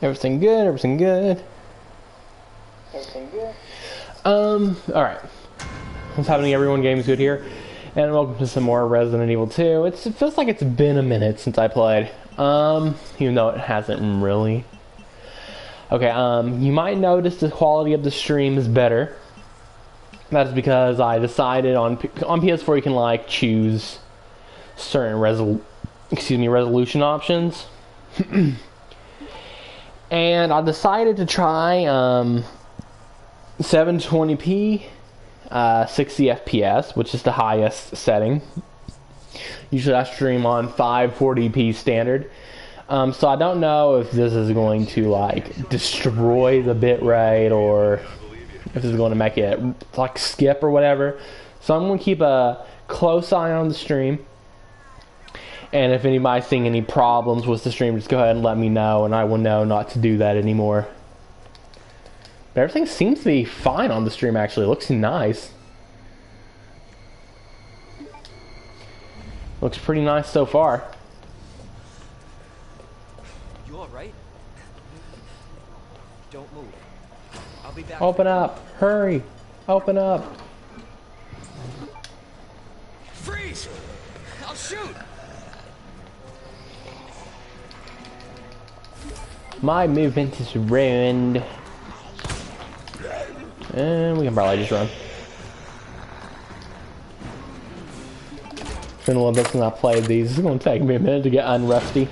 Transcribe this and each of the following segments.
Everything good, everything good. Everything good? Alright. What's happening, everyone? Games Good here. And welcome to some more Resident Evil 2. It feels like it's been a minute since I played. Even though it hasn't really. Okay, you might notice the quality of the stream is better. That's because I decided on PS4 you can like choose certain resolution options. And I decided to try 720p 60 FPS, which is the highest setting. Usually I stream on 540p standard. So I don't know if this is going to like destroy the bitrate or if this is going to make it like skip or whatever. So I'm going to keep a close eye on the stream. And if anybody's seeing any problems with the stream, just go ahead and let me know, and I will know not to do that anymore. But everything seems to be fine on the stream, actually. It looks nice. Looks pretty nice so far. You alright? Don't move. I'll be back. Open up. Hurry. Open up. Freeze! I'll shoot! My movement is ruined. And we can probably just run. It's been a little bit since I played these. It's going to take me a minute to get unrusty.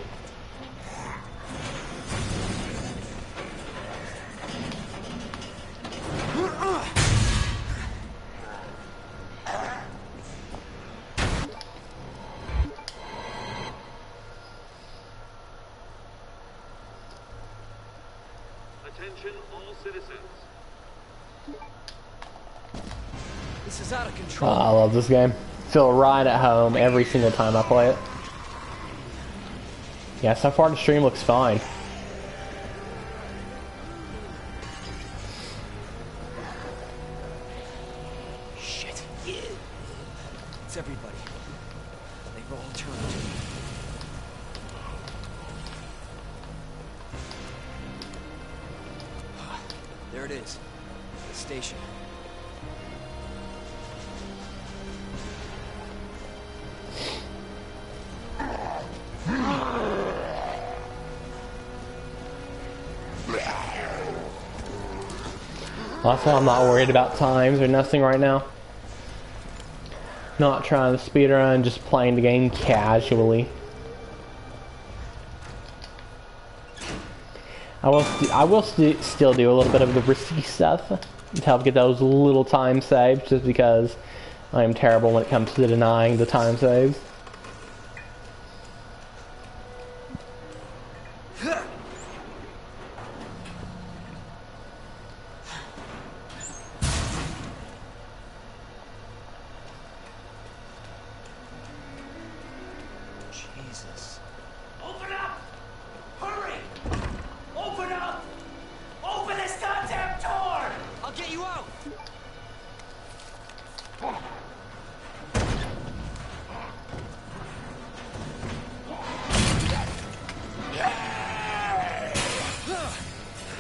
Attention all citizens. This is out of control. I love this game. Feel right at home every single time I play it. Yeah, so far the stream looks fine. Shit. It's everybody. They've all turned. There it is. The station. Also, I'm not worried about times or nothing right now. Not trying to speedrun, just playing the game casually. I will still do a little bit of the risky stuff to help get those little time saves, just because I am terrible when it comes to denying the time saves. Jesus. Open up! Hurry! Open up! Open this goddamn door! I'll get you out!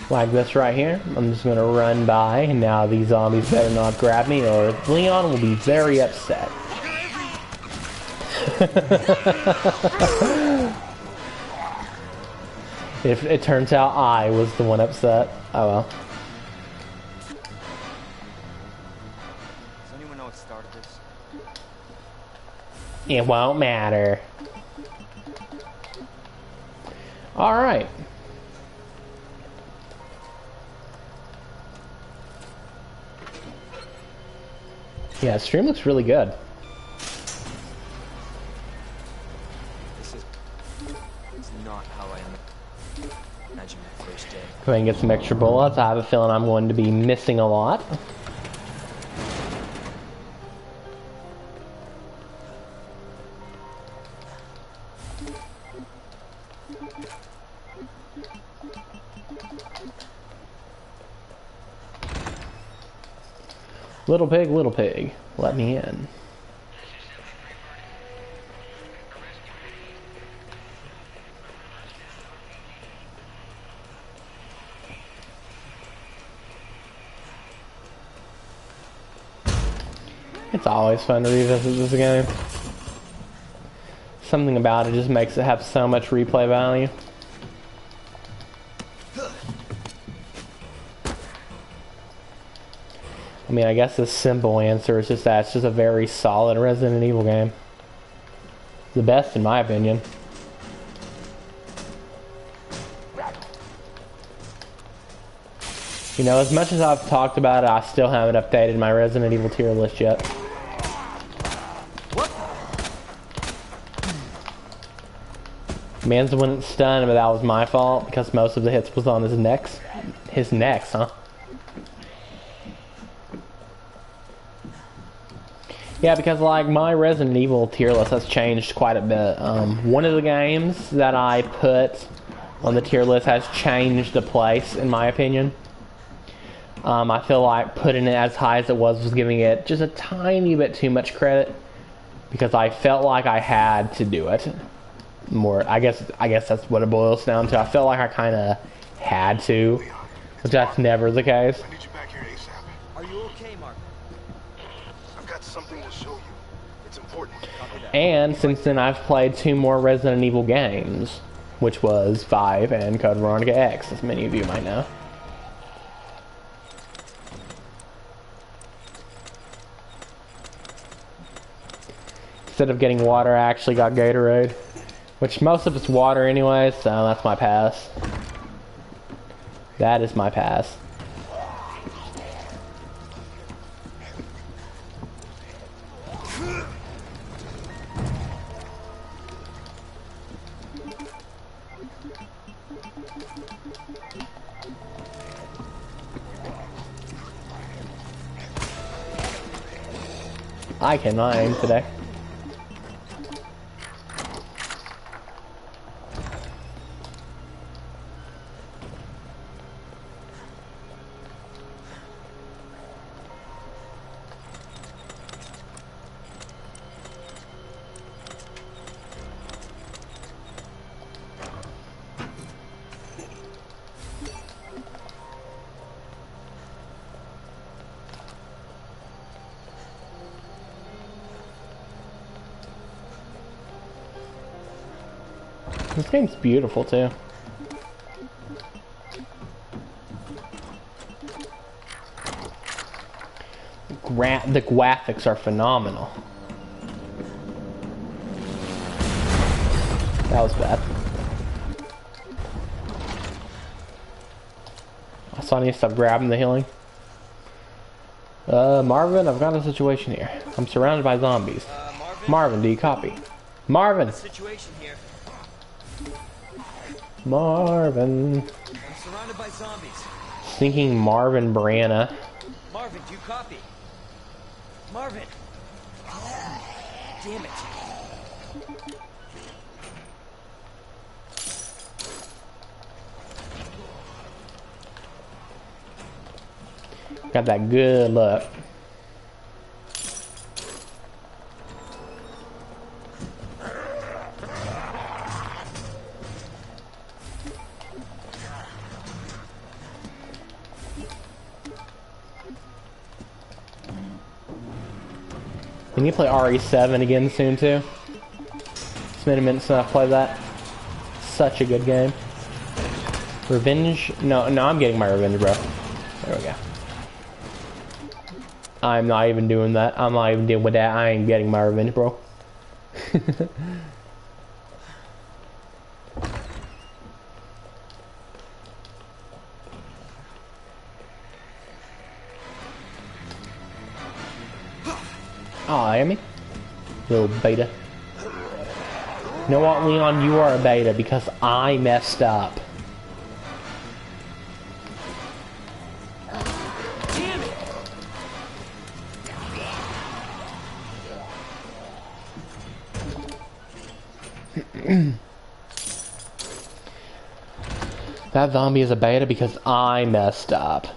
Like this right here. I'm just gonna run by, and now these zombies better not grab me, or Leon will be very upset. If it turns out I was the one upset, oh well. Does anyone know what started this? It won't matter. Alright. Yeah, the stream looks really good. This is not how I imagined my first day. Go ahead and get some extra bullets. I have a feeling I'm going to be missing a lot. Little pig, let me in. It's always fun to revisit this game. Something about it just makes it have so much replay value. I mean, I guess the simple answer is just that it's just a very solid Resident Evil game. The best in my opinion. You know, as much as I've talked about it, I still haven't updated my Resident Evil tier list yet. Man's the one that's stunned, but that was my fault because most of the hits was on his necks. His necks, huh? Yeah, because like my Resident Evil tier list has changed quite a bit. One of the games that I put on the tier list has changed the place, in my opinion. I feel like putting it as high as it was giving it just a tiny bit too much credit because I felt like I had to do it more. I guess that's what it boils down to. I felt like I kind of had to, which that's never the case. I need you back here ASAP. Are you okay, Mark? I've got something to show you. It's important. And since then, I've played 2 more Resident Evil games, which was 5 and Code Veronica X, as many of you might know. Instead of getting water, I actually got Gatorade, which most of it's water anyway, so that's my pass. That is my pass. I cannot aim today. This game's beautiful too. The graphics are phenomenal. That was bad. I saw I need to stop grabbing the healing. Marvin, I've got a situation here. I'm surrounded by zombies. Marvin, do you copy? Marvin! Situation here. Marvin. I'm surrounded by zombies. Thinking Marvin Brianna. Marvin, do you copy? Marvin! Damn it. Got that good luck. We need to play RE7 again soon too. It's been a minute since I played that. Such a good game. Revenge? No, I'm getting my revenge, bro. There we go. I'm not even doing that. I'm not even dealing with that. I ain't getting my revenge, bro. Aw, Amy. Little beta. You know what, Leon? You are a beta because I messed up. Damn it! That zombie is a beta because I messed up.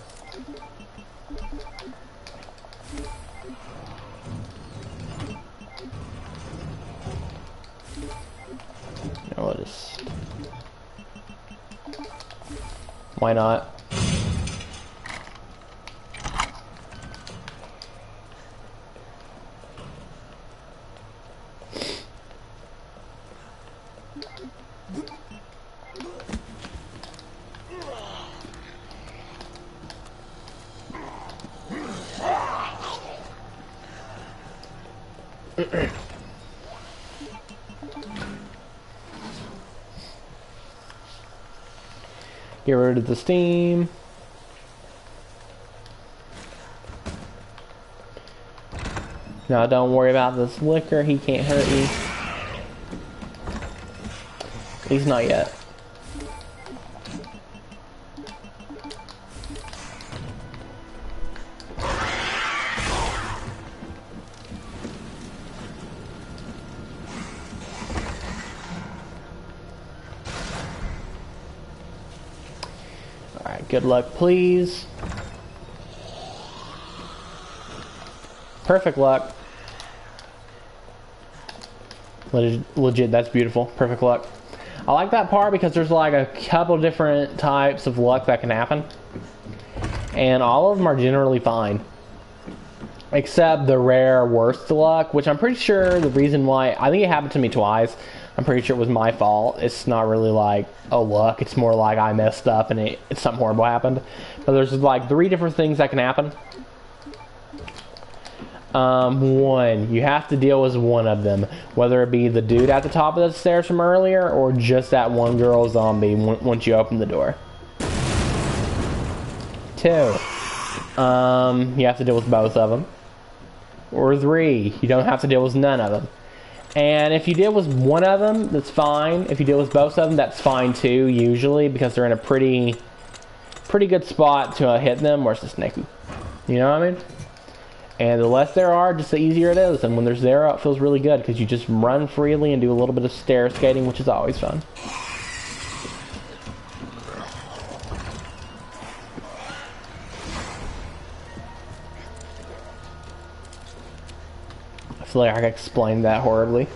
Notice. Why not? Get rid of the steam. Now don't worry about this liquor, he can't hurt you. At least not yet. Alright, good luck please. Perfect luck. Legit, that's beautiful. Perfect luck. I like that part because there's like a couple different types of luck that can happen. And all of them are generally fine. Except the rare worst luck, which I'm pretty sure the reason why... I think it happened to me twice. I'm pretty sure it was my fault. It's not really like, oh, luck. It's more like I messed up and it's something horrible happened. But there's like 3 different things that can happen. One, you have to deal with one of them, whether it be the dude at the top of the stairs from earlier or just that one girl zombie once you open the door. 2, you have to deal with both of them. Or 3, you don't have to deal with none of them. And if you deal with one of them, that's fine. If you deal with both of them, that's fine too, usually, because they're in a pretty good spot to hit them, or it's just sneaky. You know what I mean? And the less there are, just the easier it is. And when there's 0, it feels really good because you just run freely and do a little bit of stair skating, which is always fun. I feel like I explained that horribly.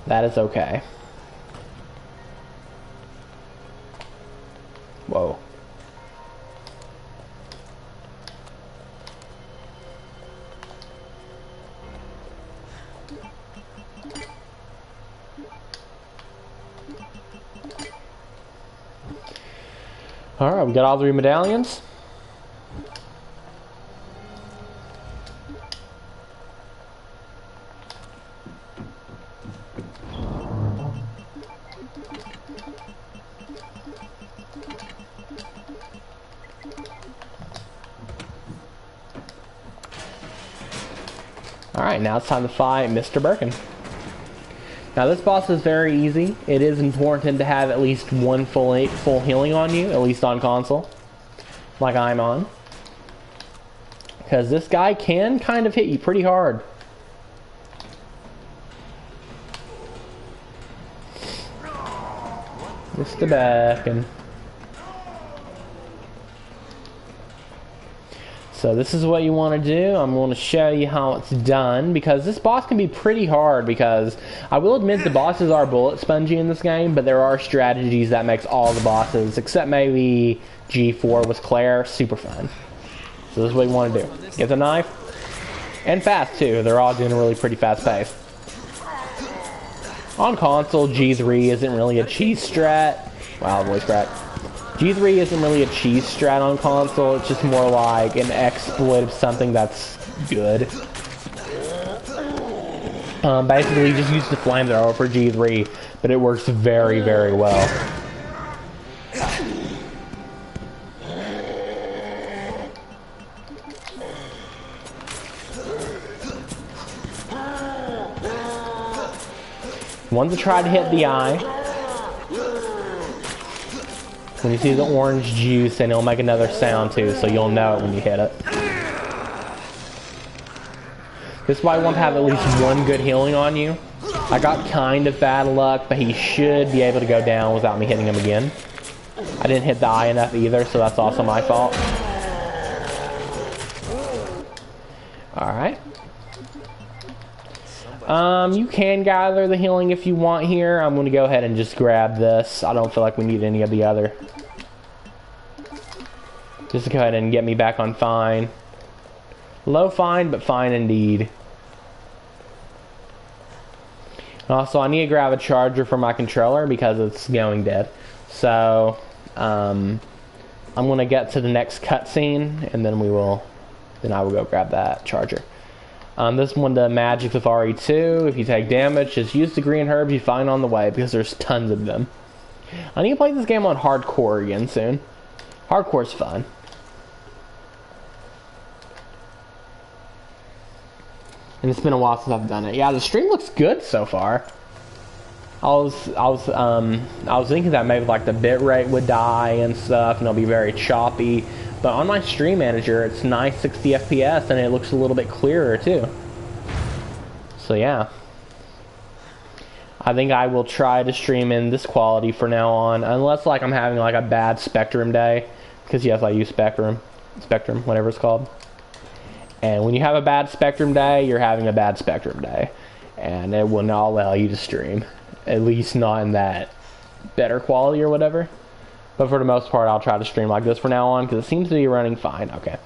That is okay. Whoa. Alright, we got all 3 medallions. Alright, now it's time to fight Mr. Birkin. Now this boss is very easy. It is important to have at least 1 full healing on you, at least on console, like I'm on. Because this guy can kind of hit you pretty hard. Mr. Birkin. So this is what you want to do. I'm going to show you how it's done, because this boss can be pretty hard, because I will admit the bosses are bullet spongy in this game, but there are strategies that makes all the bosses, except maybe G4 with Claire, super fun. So this is what you want to do. Get the knife, and fast too. They're all generally pretty fast paced. On console, G3 isn't really a cheese strat. Wow, voice crack. G3 isn't really a cheese strat on console, it's just more like an exploit of something that's good. Basically, you just use the flamethrower for G3, but it works very, very well. Once I try to hit the eye, when you see the orange juice, and it'll make another sound too, so you'll know it when you hit it. This is why you want to have at least 1 good healing on you. I got kind of bad luck, but he should be able to go down without me hitting him again. I didn't hit the eye enough either, so that's also my fault. Alright. You can gather the healing if you want here. I'm going to go ahead and just grab this. I don't feel like we need any of the other. Just go ahead and get me back on fine. Low fine, but fine indeed. And also, I need to grab a charger for my controller because it's going dead. So, I'm going to get to the next cutscene, and then we will then I will go grab that charger. This one, the magic of RE2. If you take damage, just use the green herbs you find on the way because there's tons of them. I need to play this game on hardcore again soon. Hardcore's fun. And it's been a while since I've done it. Yeah, the stream looks good so far. I was thinking that maybe like the bitrate would die and stuff, and it'll be very choppy. But on my stream manager, it's nice 60 FPS, and it looks a little bit clearer too. So yeah, I think I will try to stream in this quality for now on, unless like I'm having like a bad Spectrum day, because yes, I use Spectrum, whatever it's called. And when you have a bad Spectrum day, you're having a bad Spectrum day, and it will not allow you to stream. At least not in that better quality or whatever. But for the most part, I'll try to stream like this from now on because it seems to be running fine. Okay,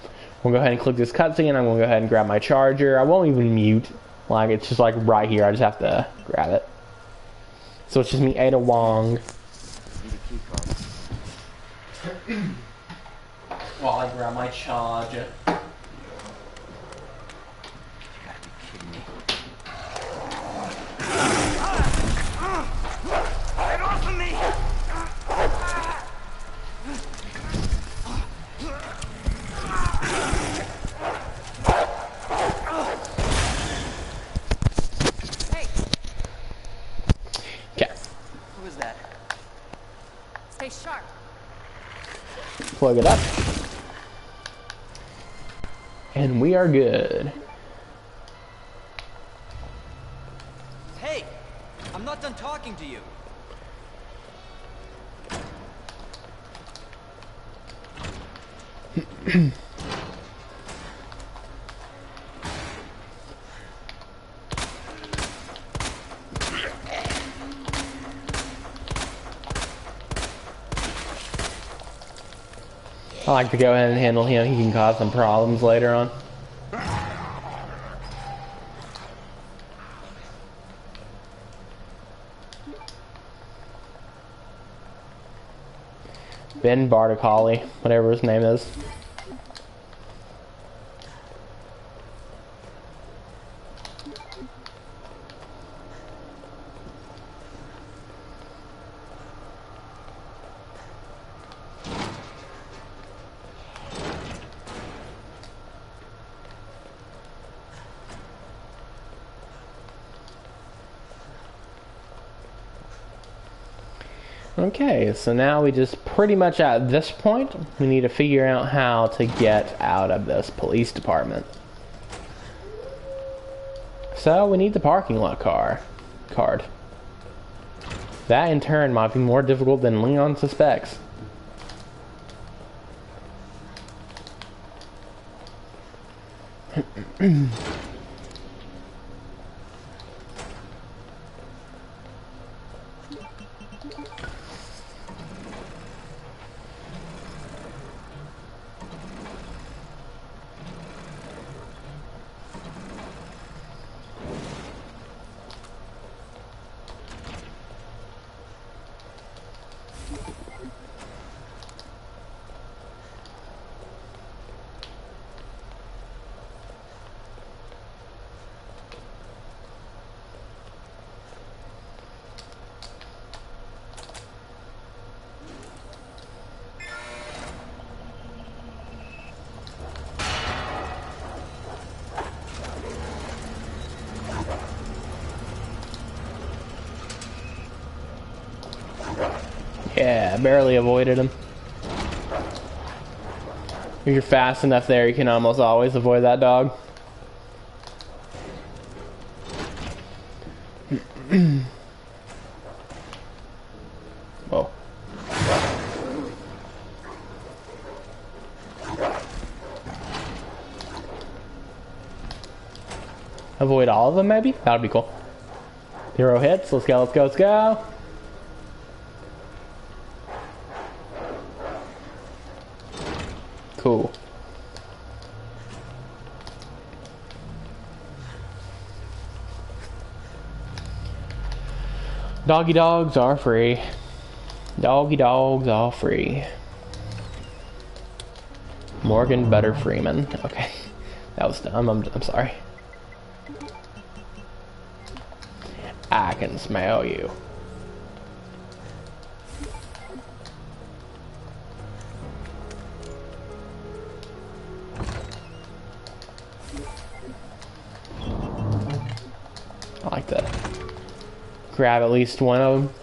we'll go ahead and click this cutscene. I'm going to go ahead and grab my charger. I won't even mute. Like, it's just like right here. I just have to grab it. So it's just me, Ada Wong. While I grab my charger. Sharp. Plug it up. And we are good. Hey! I'm not done talking to you. I like to go ahead and handle him. He can cause some problems later on. Ben Bartacoli, whatever his name is. Okay, so now we just pretty much at this point, we need to figure out how to get out of this police department. So we need the parking lot card. That in turn might be more difficult than Leon suspects. Yeah, barely avoided him. If you're fast enough there, you can almost always avoid that dog. Whoa. Avoid all of them, maybe? That would be cool. 0 hits. Let's go, let's go, let's go. Cool. Doggy dogs are free. Doggy dogs are free. Morgan Butter Freeman. Okay. That was dumb. I'm sorry. I can smell you. I like that. Grab at least one of them.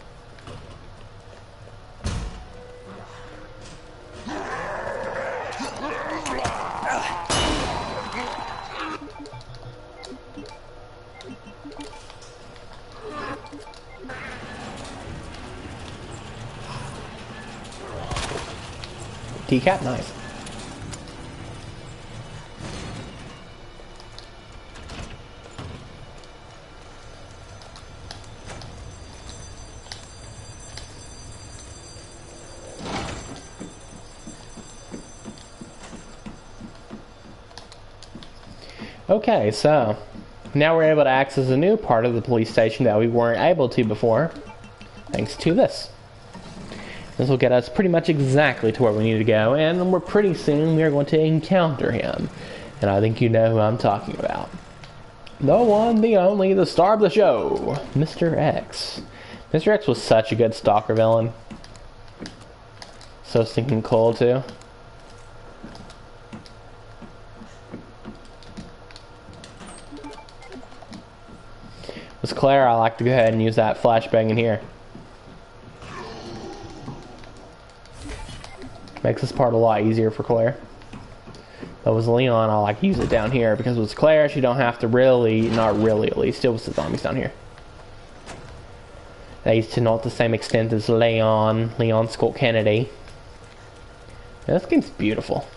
Decap, nice. Okay, so now we're able to access a new part of the police station that we weren't able to before, thanks to this. This will get us pretty much exactly to where we need to go, and we're pretty soon we are going to encounter him. And I think you know who I'm talking about. The one, the only, the star of the show, Mr. X. Mr. X was such a good stalker villain. So stinking cool, too. With Claire, I like to go ahead and use that flashbang in here. Makes this part a lot easier for Claire. But with Leon, I like to use it down here because with Claire, she don't have to really, not really at least, deal with the zombies down here. At least to not the same extent as Leon Scott Kennedy. Yeah, this game's beautiful.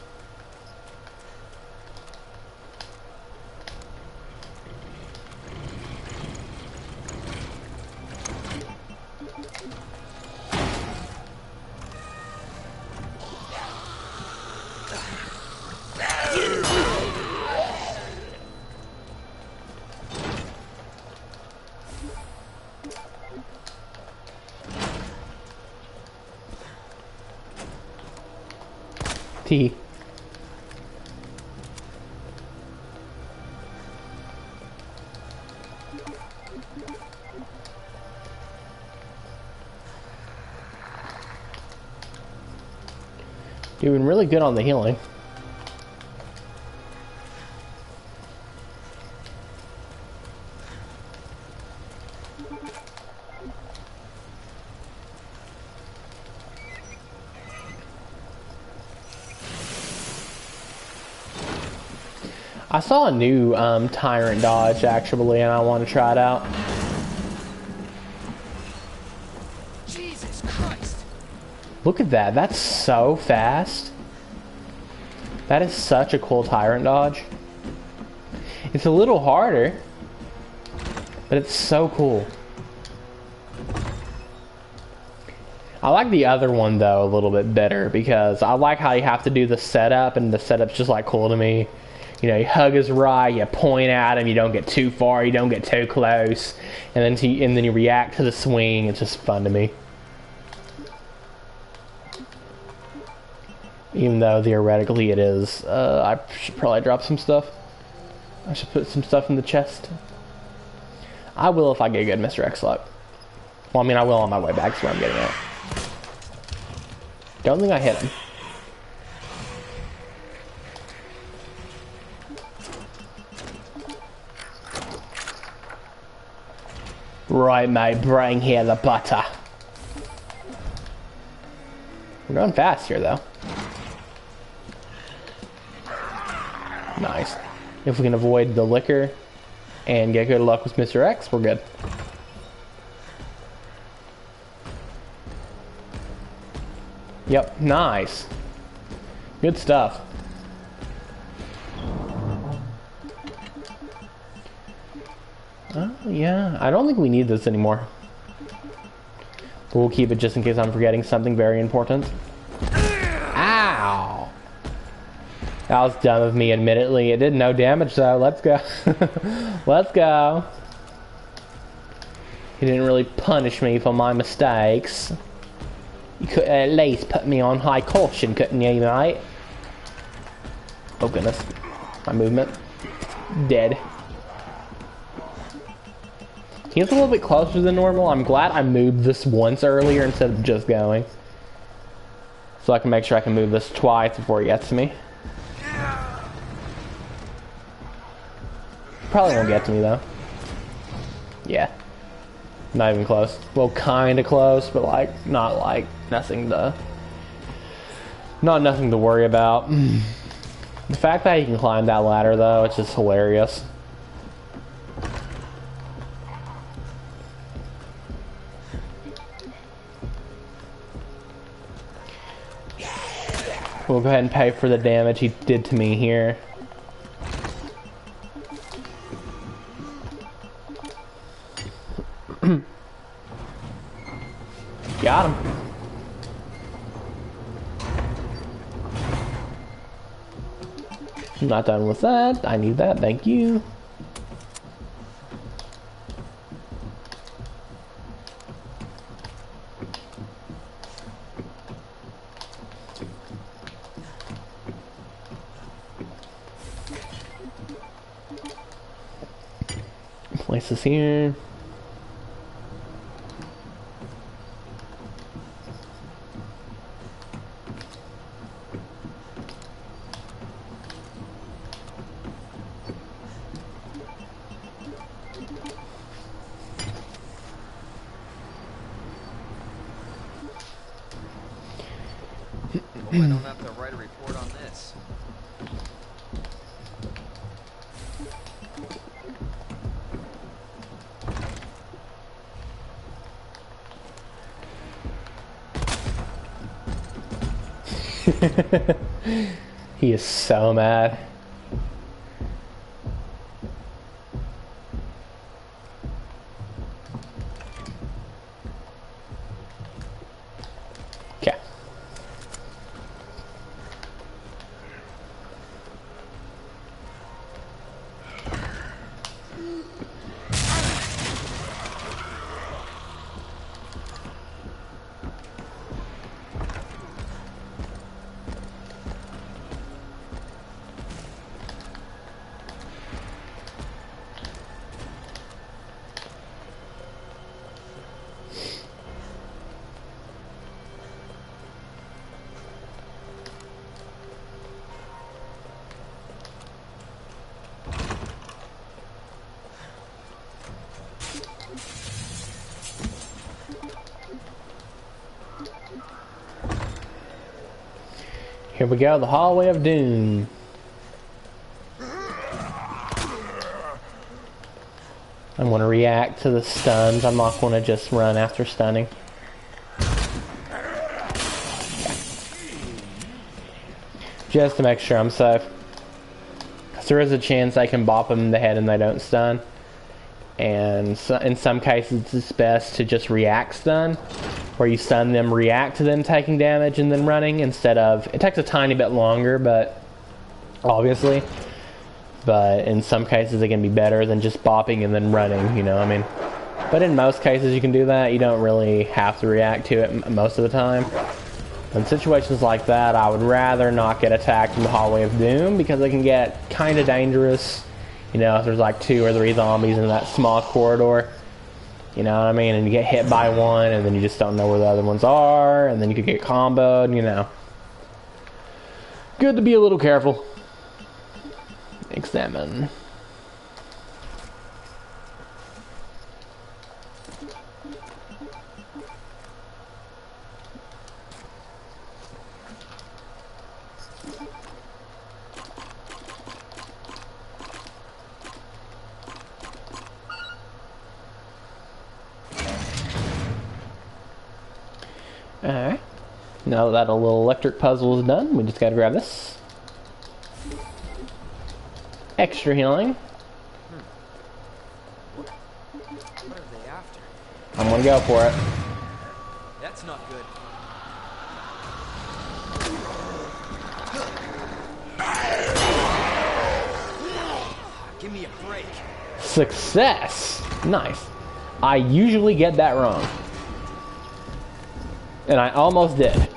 T. Doing really good on the healing. I saw a new Tyrant dodge actually, and I want to try it out. Jesus Christ! Look at that. That's so fast. That is such a cool Tyrant dodge. It's a little harder, but it's so cool. I like the other one though a little bit better because I like how you have to do the setup, and the setup's just like cool to me. You know, you hug his right, you point at him, you don't get too far, you don't get too close, and then you react to the swing. It's just fun to me. Even though theoretically it is, I should probably drop some stuff. I should put some stuff in the chest. I will if I get good Mr. X luck. Well, I mean, I will on my way back, that's where I'm getting at. Don't think I hit him. Right, mate, bring here the butter. We're going fast here, though. Nice. If we can avoid the liquor and get good luck with Mr. X, we're good. Yep, nice. Good stuff. Yeah, I don't think we need this anymore. But we'll keep it just in case I'm forgetting something very important. Ow! That was dumb of me, admittedly. It did no damage, though. Let's go. Let's go. He didn't really punish me for my mistakes. You could at least put me on high caution, couldn't you, mate? Oh, goodness. My movement. Dead. He's a little bit closer than normal. I'm glad I moved this once earlier instead of just going. So I can make sure I can move this twice before he gets to me. Probably won't get to me though. Yeah. Not even close. Well, kinda close, but like, not like nothing to... Not nothing to worry about. The fact that you can climb that ladder though, it's just hilarious. We'll go ahead and pay for the damage he did to me here. Got him. I'm not done with that. I need that. Thank you. Place this here. I don't have to write a report on this. He is so mad. Okay. Here we go, the hallway of doom. I'm gonna react to the stuns. I'm not gonna just run after stunning. Just to make sure I'm safe. Because there is a chance I can bop them in the head and they don't stun. And so, in some cases it's best to just react stun. Where you stun them, react to them taking damage and then running instead of... It takes a tiny bit longer, but... Obviously. But in some cases it can be better than just bopping and then running, you know, I mean... But in most cases you can do that. You don't really have to react to it most of the time. In situations like that, I would rather not get attacked in the Hallway of Doom because it can get kind of dangerous. You know, if there's like 2 or 3 zombies in that small corridor. You know what I mean? And you get hit by one, and then you just don't know where the other ones are, and then you could get comboed, you know. Good to be a little careful. Examine. Alright. Now that a little electric puzzle is done, we just gotta grab this. Extra healing. What are they after? I'm gonna go for it. That's not good. Give me a break. Success! Nice. I usually get that wrong. And I almost did.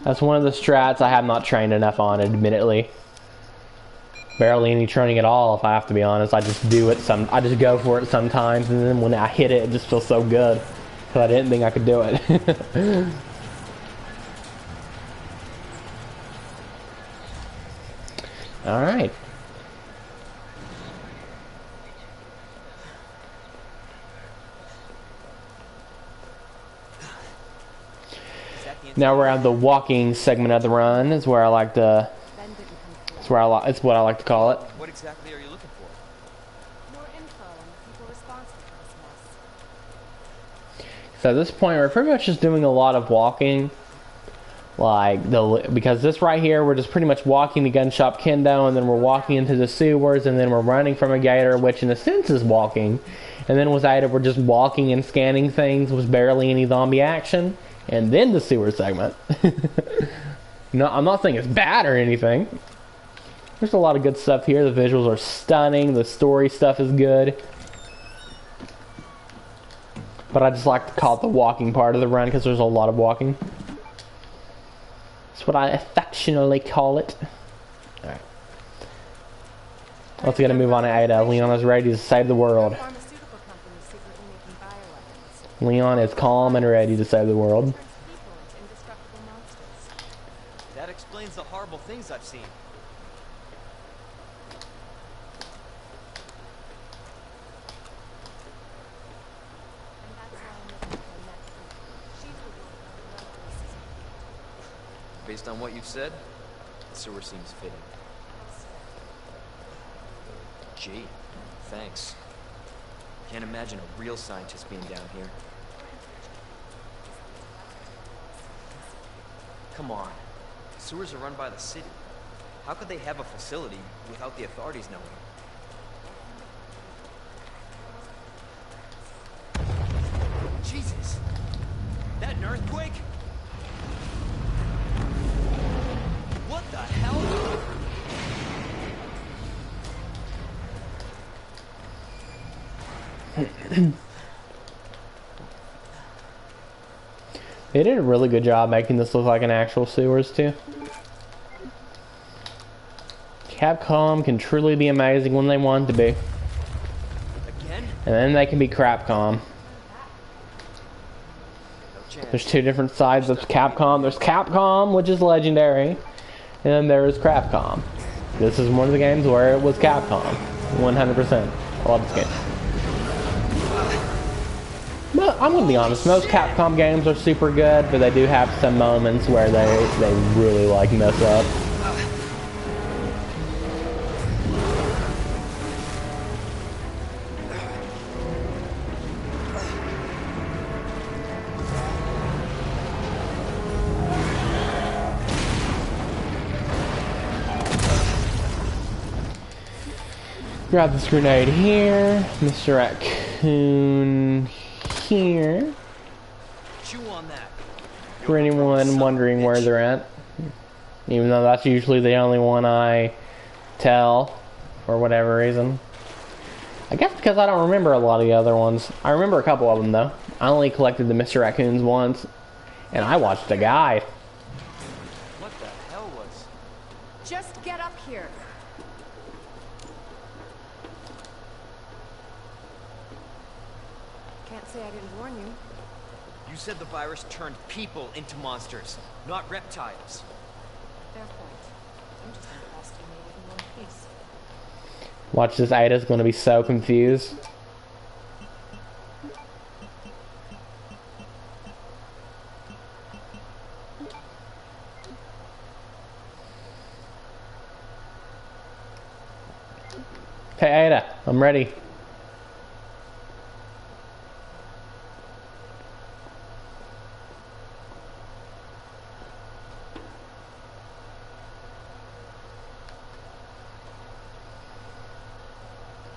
That's one of the strats I have not trained enough on, admittedly. Barely any training at all, if I have to be honest. I just do it I just go for it sometimes, and then when I hit it, it just feels so good. Because I didn't think I could do it. Alright. Now we're at the walking segment of the run. Is where I like to. It's where it's what I like to call it. What exactly are you looking for? More info on the people responsible for this mess. So at this point, we're pretty much just doing a lot of walking. Because this right here, we're just pretty much walking to Gun Shop Kendo, and then we're walking into the sewers, and then we're running from a gator, which in a sense is walking. And then with Ada, we're just walking and scanning things with barely any zombie action. And then the sewer segment. No, I'm not saying it's bad or anything. There's a lot of good stuff here. The visuals are stunning. The story stuff is good. But I just like to call it the walking part of the run because there's a lot of walking. That's what I affectionately call it. Alright. Let's get a move on to Ada. Leon is ready to save the world. Pharmaceutical companies secretly making bioweapons. Leon is calm and ready to save the world. Turns people into indestructible monsters. That explains the horrible things I've seen. And that's why I'm looking for Annette. She's the one who wrote this. Based on what you've said, the sewer seems fitting. Gee, thanks. Can't imagine a real scientist being down here. Come on. The sewers are run by the city. How could they have a facility without the authorities knowing? Jesus! That an earthquake? What the hell? They did a really good job making this look like an actual sewers too. Capcom can truly be amazing when they want to be. Again? And then they can be Crapcom. No chance. There's two different sides of Capcom. There's Capcom, which is legendary, and then there's Crapcom. This is one of the games where it was Capcom. 100%. I love this game. But I'm gonna be honest, most Capcom games are super good, but they do have some moments where they really like mess up. Grab this grenade here, Mr. Raccoon here. Chew on that. For anyone wondering where they're at, even though that's usually the only one I tell for whatever reason. I guess because I don't remember a lot of the other ones. I remember a couple of them though. I only collected the Mr. Raccoons once, and I watched a guide. What the hell was... Just get up here. Can't say I didn't warn you. You said the virus turned people into monsters, not reptiles. Fair point. I'm just impressed you made it in one piece. Watch this, Ada's gonna be so confused. Okay, Ada, I'm ready.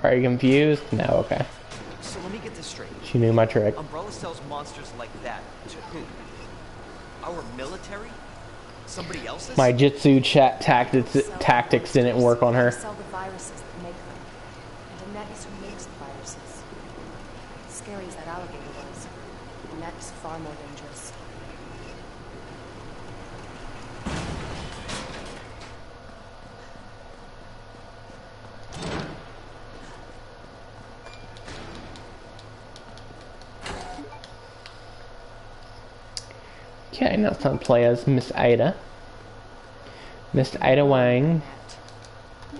Are you confused? No, okay. So let me get this straight. She knew my trick. Umbrella sells monsters like that to who? Our military? Somebody else's? My Jitsu chat tactics didn't work on her. Sell the viruses that make them. And Annette is who makes the viruses. Scary as that alligator was, Annette is far more dangerous. Okay, now it's time to play as Miss Ada. Miss Ada Wang. But you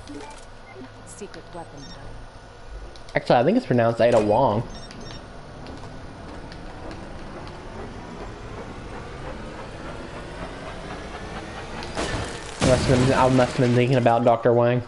can't. Secret weapon powder. Actually, I think it's pronounced Ada Wong. I must have been thinking about Dr. Wang.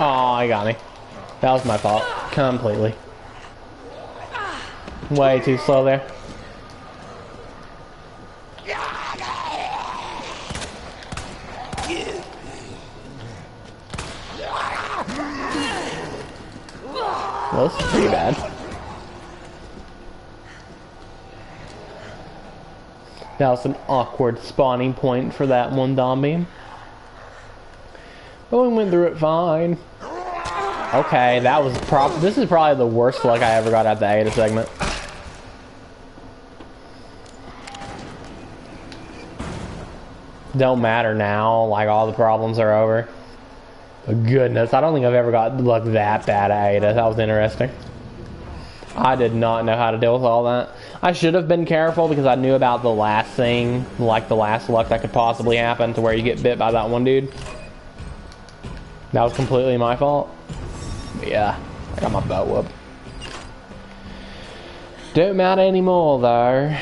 Oh, he got me. That was my fault. Completely. Way too slow there. Well, this is pretty bad. That was an awkward spawning point for that one zombie. But we went through it fine. Okay, that was this is probably the worst luck I ever got at the Ada segment. Don't matter now, like all the problems are over. But goodness, I don't think I've ever got luck that bad at Ada. That was interesting. I did not know how to deal with all that. I should have been careful because I knew about the last thing, like the last luck that could possibly happen to where you get bit by that one dude. That was completely my fault. But yeah, I got my butt whooped. Don't matter anymore though.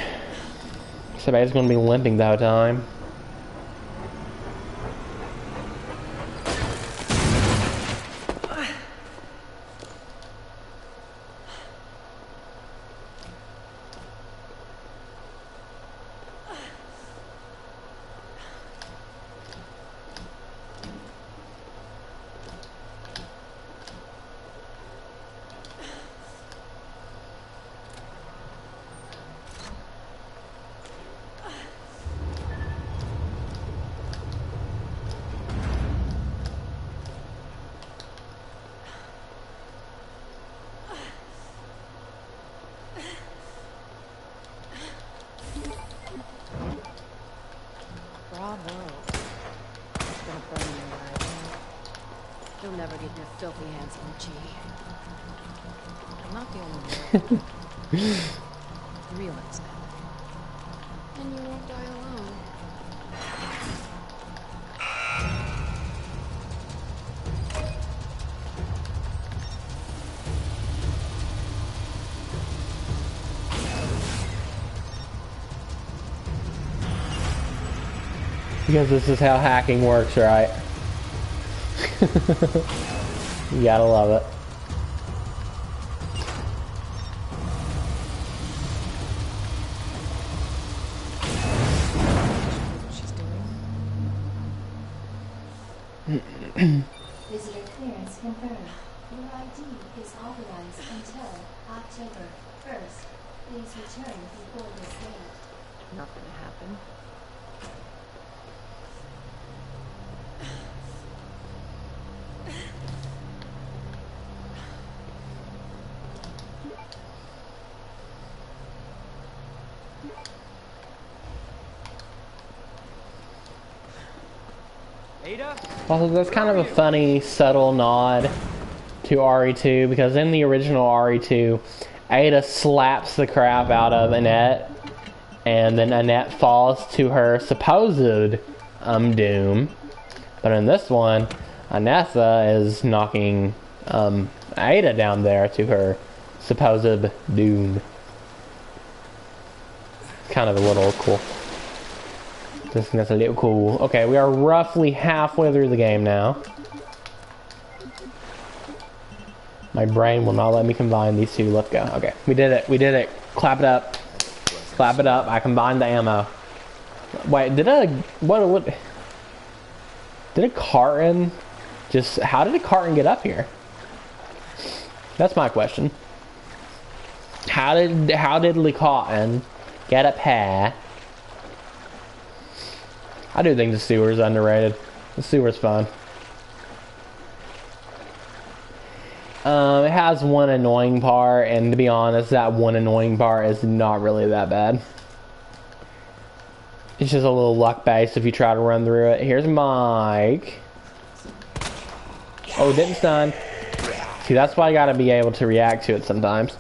Somebody's gonna be limping the whole time. You'll never get your filthy hands on G. I'm not the only one. Realize that. And you won't die alone. Because this is how hacking works, right? You gotta love it. Visitor clearance confirmed. Your ID is authorized until October 1st. Please return before this date. Not gonna happen. Ada? Also, that's kind of a funny, subtle nod to RE2, because in the original RE2, Ada slaps the crap out of Annette, and then Annette falls to her supposed doom. But in this one, Anessa is knocking Ada down there to her supposed doom. kind of a little cool. Just think that's a little cool. Okay, we are roughly halfway through the game now. My brain will not let me combine these two. Let's go. Okay, we did it. We did it. Clap it up. Clap it up. I combined the ammo. Wait, did what? Did a carton just? How did a carton get up here? That's my question. How did Lee Cotton get up here? I do think the sewer's underrated. The sewer's fun. It has one annoying part, and to be honest, that one annoying part is not really that bad. It's just a little luck based if you try to run through it. Here's Mike. Oh, didn't stun. See, that's why I gotta be able to react to it sometimes.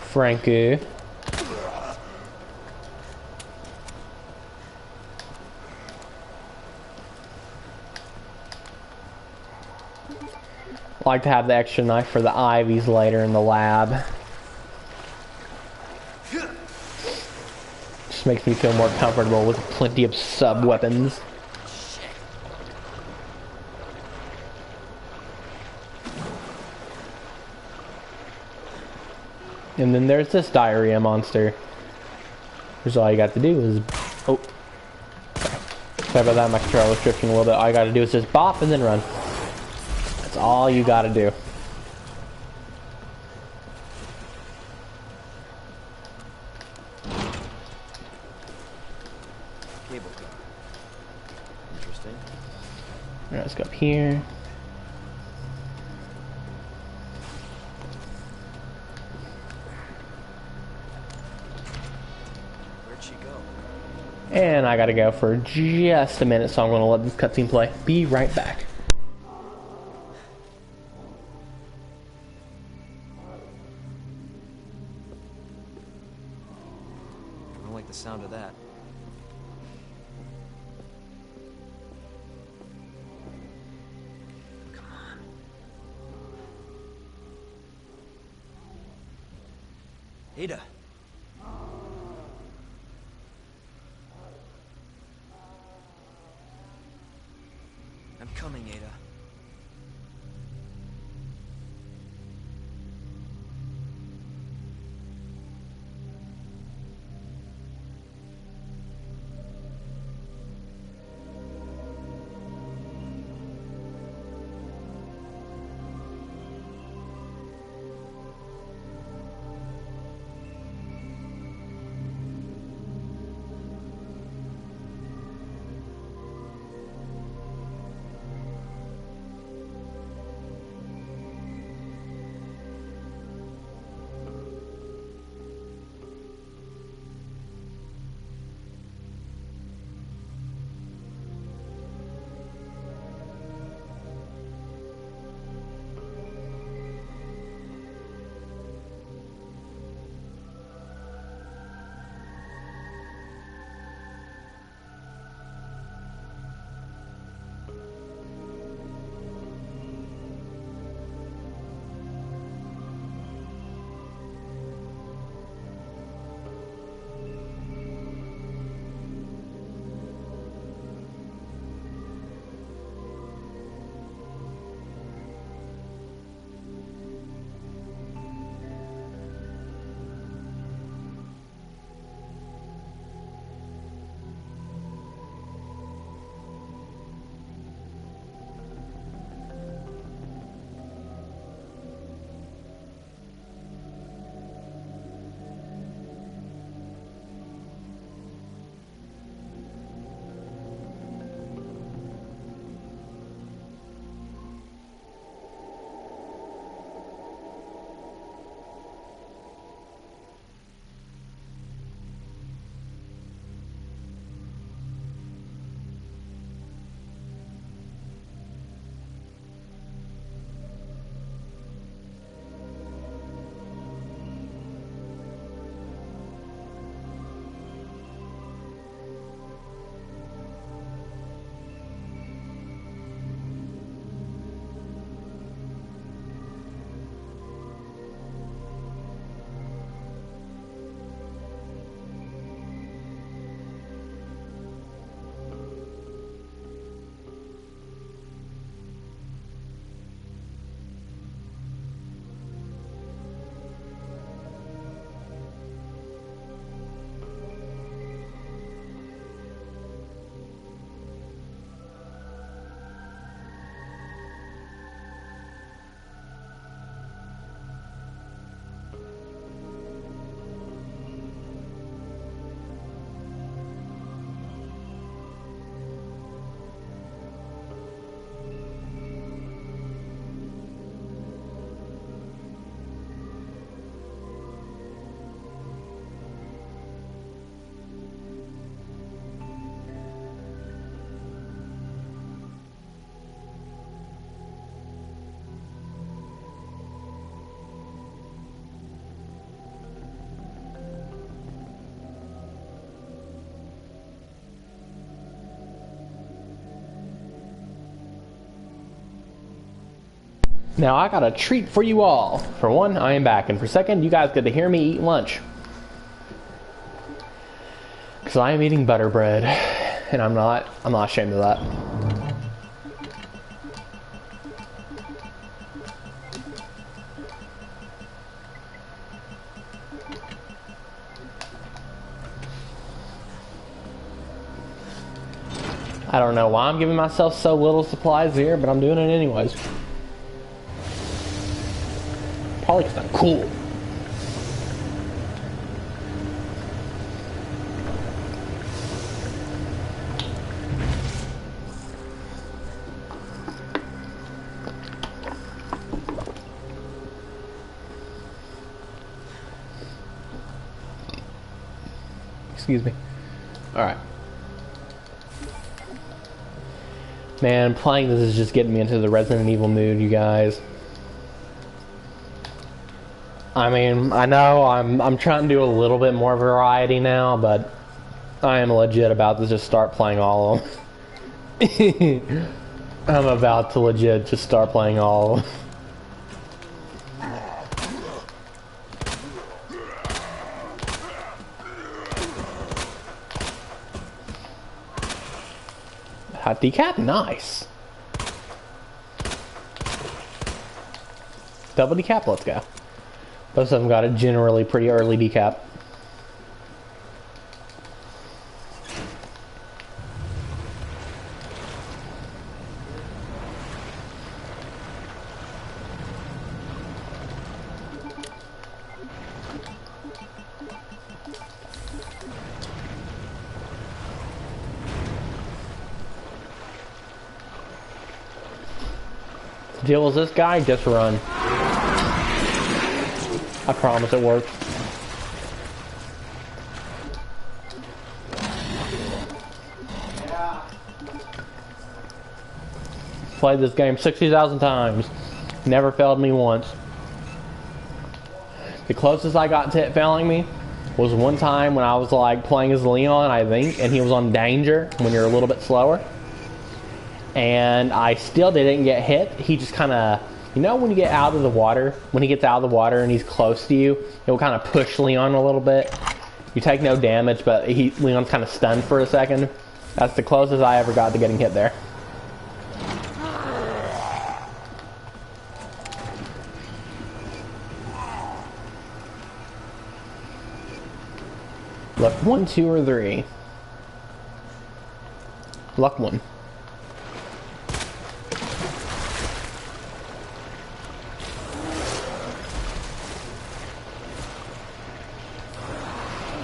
Frankie. I like to have the extra knife for the IVs later in the lab. Just makes me feel more comfortable with plenty of sub-weapons. And then there's this diarrhea monster. Here's all you got to do is... Oh. Sorry about that, my controller's drifting a little bit. All you got to do is just bop and then run. That's all you got to do. Cable car. Interesting. Alright, let's go up here. Where'd she go? And I gotta go for just a minute, so I'm gonna let this cutscene play. Be right back. I don't like the sound of that. Come on. Ada. I'm coming, Ada. Now I got a treat for you all. For one, I am back, and for second, you guys get to hear me eat lunch. Because I am eating butter bread, and I'm not ashamed of that. I don't know why I'm giving myself so little supplies here, but I'm doing it anyways. Probably because I'm cool. Excuse me. Alright. Man, playing this is just getting me into the Resident Evil mood, you guys. I mean, I know I'm trying to do a little bit more variety now, but I am legit about to just start playing all of them. I'm about to legit just start playing all of them. Hot decap, nice. Double decap, let's go. Both of them got a generally pretty early decap. Deal with this guy, just run. I promise it works. Played this game 60,000 times. Never failed me once. The closest I got to it failing me was one time when I was like playing as Leon, I think, and he was on danger when you're a little bit slower. And I still didn't get hit. He just kind of, you know, when you get out of the water, when he gets out of the water and he's close to you, it will kind of push Leon a little bit. You take no damage, but Leon's kind of stunned for a second. That's the closest I ever got to getting hit there. Luck 1, 2, or 3. Luck 1.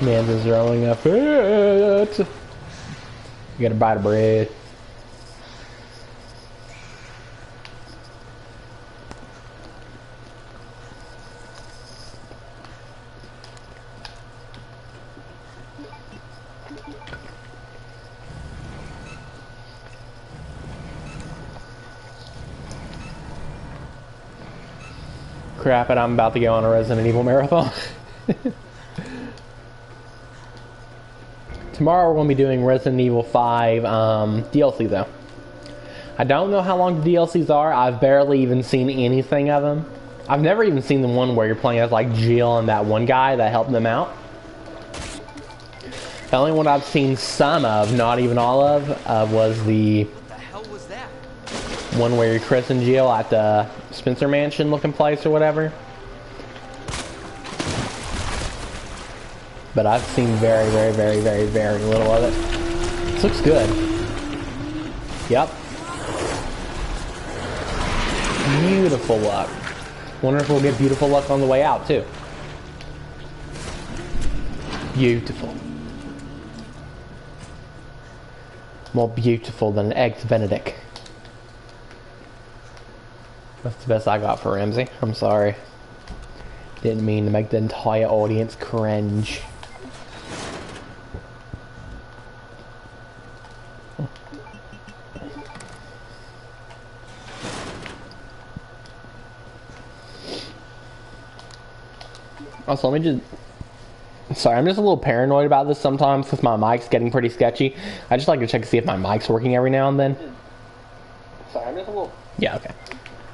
Man's is throwing a fit. You gotta bite a bread. Crap it, I'm about to go on a Resident Evil marathon. Tomorrow we're going to be doing Resident Evil 5 DLC though. I don't know how long the DLCs are. I've barely even seen anything of them. I've never even seen the one where you're playing as like Jill and that one guy that helped them out. The only one I've seen some of, not even all of, was the... What the hell was that? One where you're Chris and Jill at the Spencer Mansion looking place or whatever. But I've seen very, very, very, very, very little of it. This looks good. Yep. Beautiful luck. Wonder if we'll get beautiful luck on the way out, too. Beautiful. More beautiful than an Eggs Benedict. That's the best I got for Ramsey. I'm sorry. Didn't mean to make the entire audience cringe. Also, let me just... Sorry, I'm just a little paranoid about this sometimes because my mic's getting pretty sketchy. I just like to check to see if my mic's working every now and then. Sorry, I'm just a little. Yeah, okay.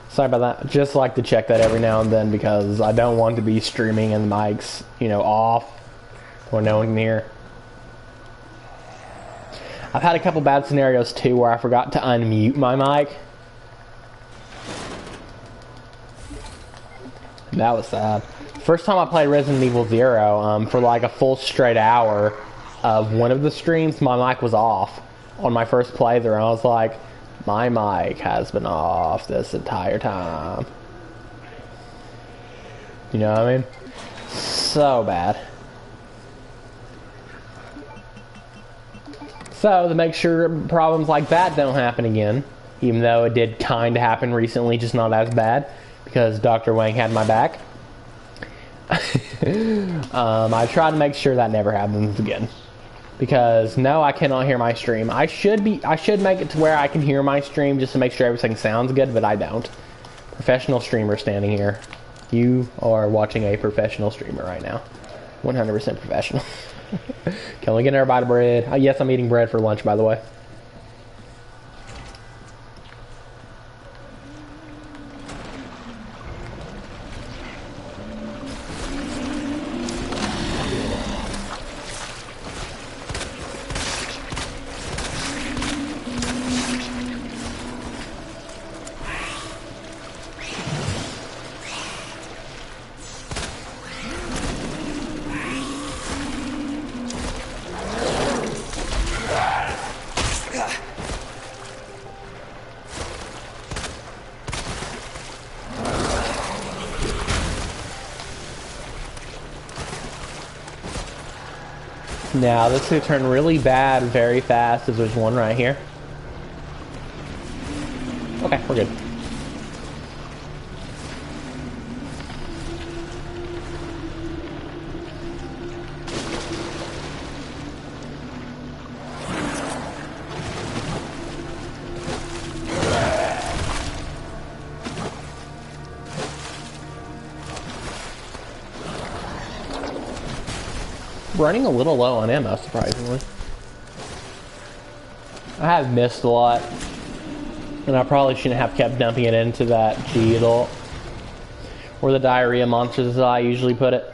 Sorry about that. Just like to check that every now and then because I don't want to be streaming and the mics, you know, off or no one can hear. I've had a couple bad scenarios too where I forgot to unmute my mic. That was sad. First time I played Resident Evil 0, for like a full straight hour of one of the streams, my mic was off on my first playthrough. I was like, my mic has been off this entire time. You know what I mean? So bad. So, to make sure problems like that don't happen again, even though it did kind of happen recently, just not as bad, because Dr. Wang had my back, I try to make sure that never happens again. Because no, I cannot hear my stream. I should make it to where I can hear my stream just to make sure everything sounds good, but I don't. Professional streamer standing here. You are watching a professional streamer right now. 100% professional. Can we get everybody bread? Yes, I'm eating bread for lunch, by the way. Now, this could turn really bad very fast as there's one right here. Okay, we're good. Running a little low on ammo, surprisingly. I have missed a lot, and I probably shouldn't have kept dumping it into that G adult, or the diarrhea monsters as I usually put it.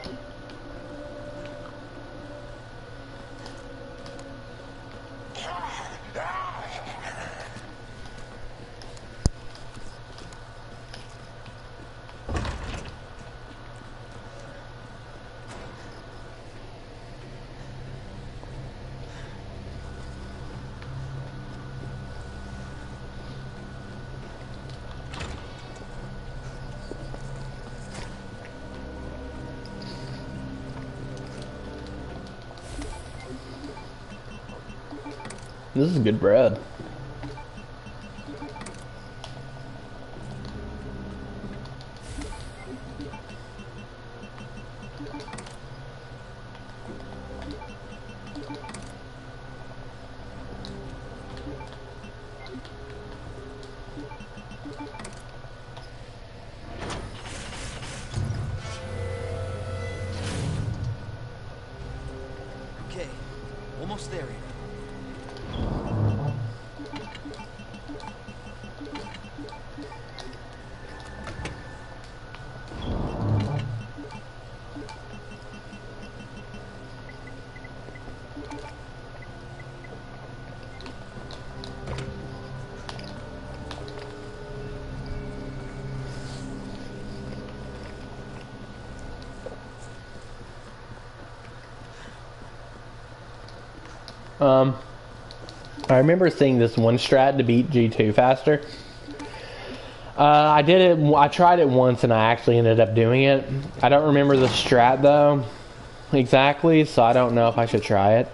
This is good bread. Okay, almost there. I remember seeing this one strat to beat G2 faster. I did it. I tried it once and I actually ended up doing it. I don't remember the strat though exactly, so I don't know if I should try it.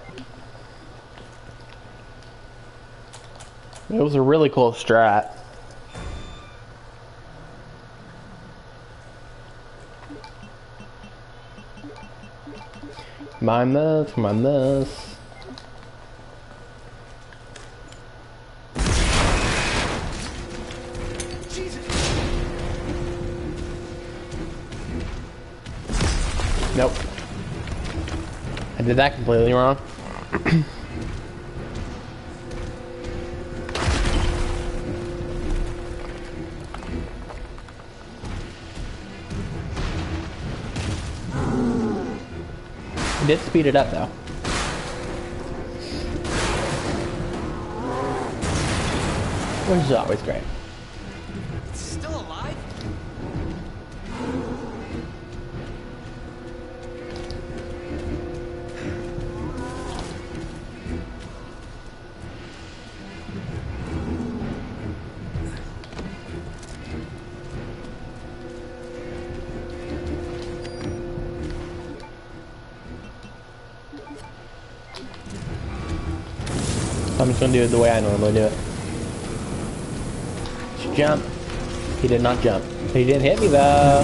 It was a really cool strat. Mind this, mind this. Nope. I did that completely wrong. Did speed it up though. Which is always great. It's still alive? I'm just gonna do it the way I normally do it. Just jump. He did not jump. He didn't hit me though.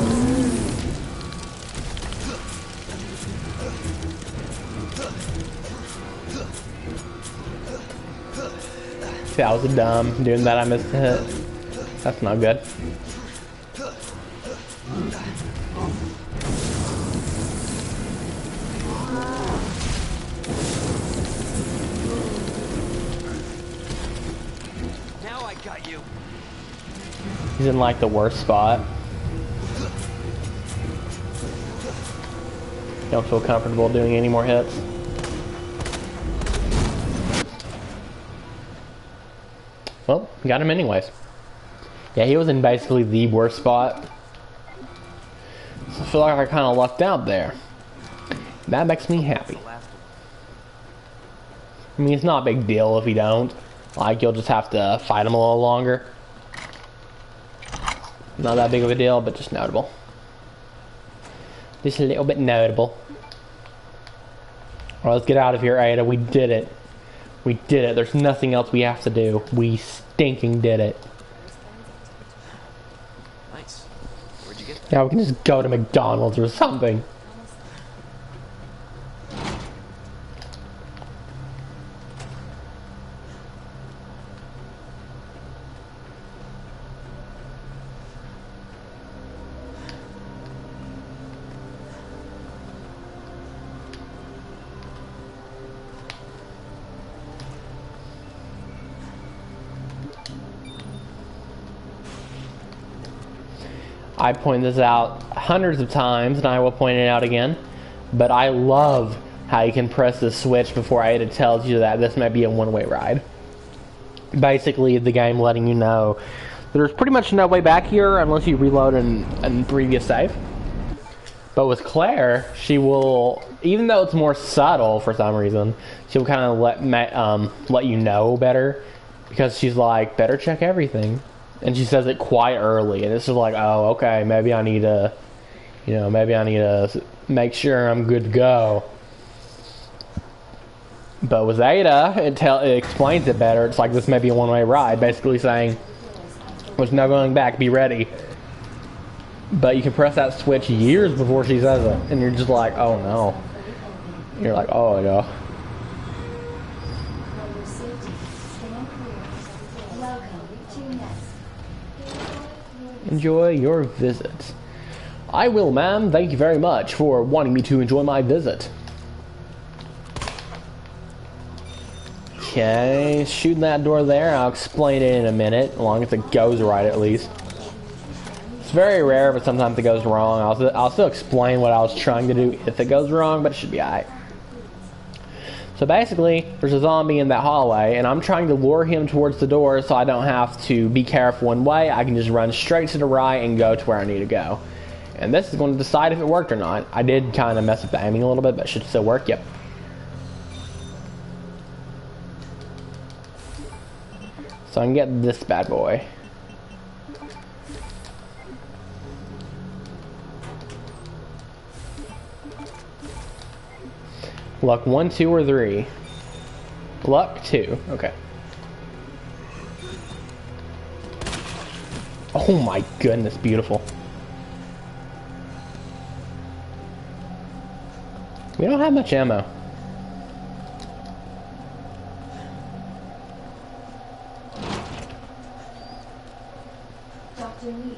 That was dumb. Doing that I missed the hit. That's not good. Now I got you. He's in like the worst spot. Don't feel comfortable doing any more hits. Well, got him anyways. Yeah, he was in basically the worst spot. So I feel like I kind of lucked out there. That makes me happy. I mean, it's not a big deal if you don't. Like, you'll just have to fight him a little longer. Not that big of a deal, but just notable. Just a little bit notable. Alright, let's get out of here, Ada. We did it. We did it. There's nothing else we have to do. We stinking did it. Nice. Where'd you get that? Now we can just go to McDonald's or something. I point this out hundreds of times, and I will point it out again, but I love how you can press the switch before Ada tells you that this might be a one-way ride. Basically, the game letting you know there's pretty much no way back here unless you reload in previous save. But with Claire, she will, even though it's more subtle for some reason, she'll kind of let you know better, because she's like, better check everything. And she says it quite early, and it's just like, oh, okay, maybe I need to, maybe I need to make sure I'm good to go. But with Ada, it explains it better. It's like, this may be a one-way ride, basically saying, there's no going back, be ready. But you can press that switch years before she says it, and you're just like, oh no. You're like, oh yeah. For your safety, stand clear. Welcome to Nest. Enjoy your visit. I will, ma'am. Thank you very much for wanting me to enjoy my visit. Okay, shooting that door there. I'll explain it in a minute, as long as it goes right at least. It's very rare, but sometimes it goes wrong. I'll still explain what I was trying to do if it goes wrong, but it should be alright. So basically, there's a zombie in that hallway, and I'm trying to lure him towards the door so I don't have to be careful one way. I can just run straight to the right and go to where I need to go. And this is going to decide if it worked or not. I did kind of mess up the aiming a little bit, but it should still work. Yep. So I can get this bad boy. Luck 1, 2, or 3. Luck 2. Okay. Oh my goodness, beautiful. We don't have much ammo. Dr. Lee,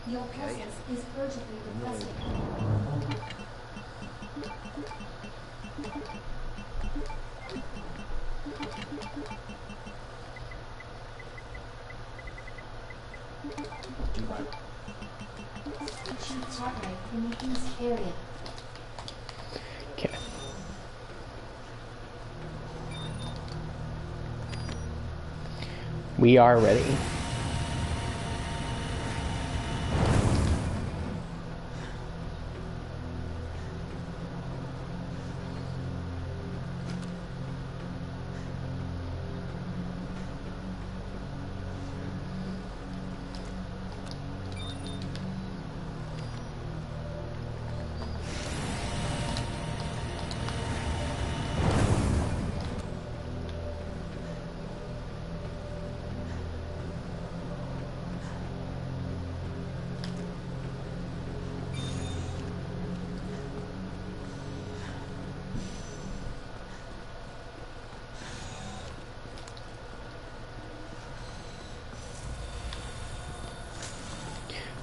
your presence is urgently requested. Chief Partner in the East area. Okay. We are ready.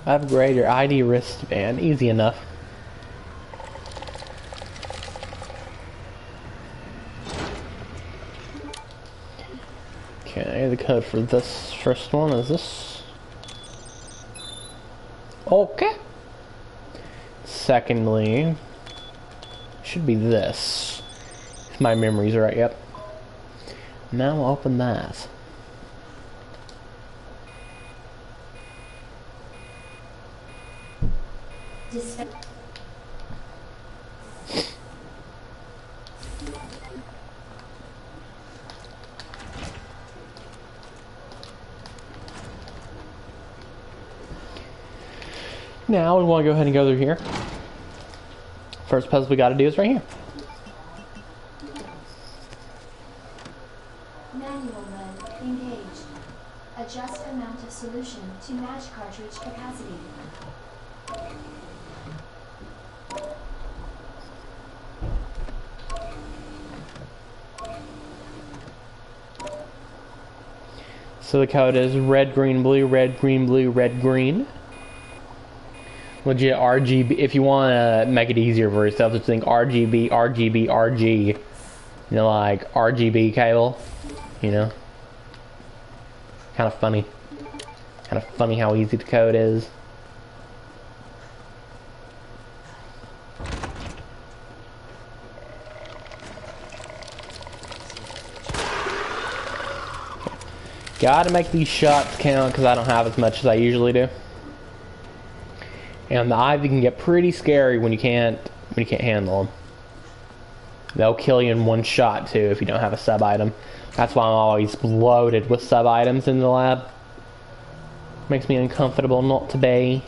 Upgrade your ID wristband. Easy enough. Okay, the code for this first one is this. Okay. Secondly, should be this. If my memory's right, yep. Now we'll open that. Now we want to go ahead and go through here. First puzzle we got to do is right here. Manual mode engaged. Adjust amount of solution to match cartridge capacity. So the code is red, green, blue, red, green, blue, red, green. Legit RGB. If you want to make it easier for yourself, just think RGB, RGB, RG. You know, like RGB cable. You know? Kind of funny. Kind of funny how easy the code is. Gotta make these shots count because I don't have as much as I usually do. And the Ivy can get pretty scary when you can't handle them. They'll kill you in one shot too if you don't have a sub item. That's why I'm always loaded with sub items in the lab. Makes me uncomfortable not to be.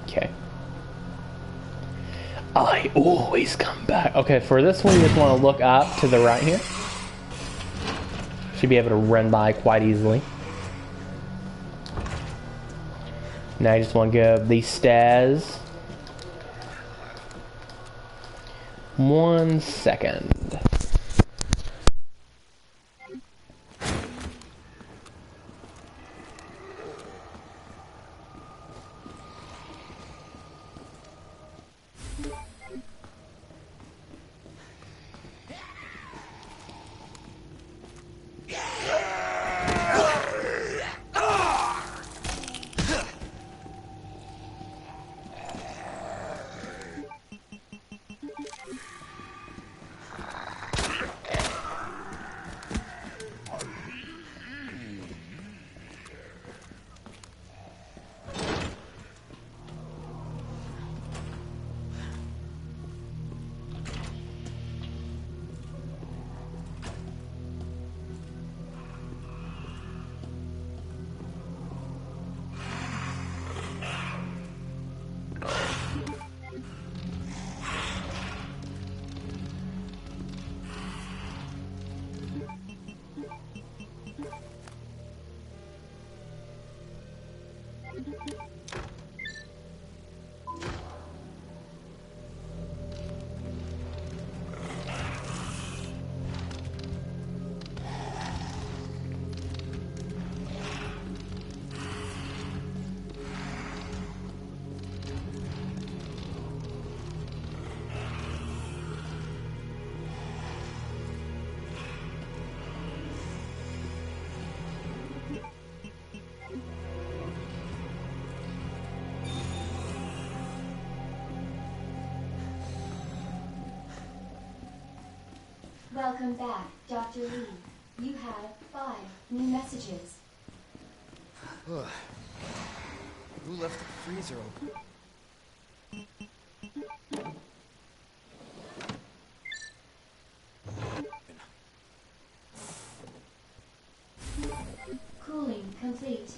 Okay. I always come back. Okay, for this one you just want to look up to the right here. Should be able to run by quite easily. Now you just want to go up these stairs. 1 second. Welcome back, Dr. Lee. You have 5 new messages. Who left the freezer open? Cooling complete.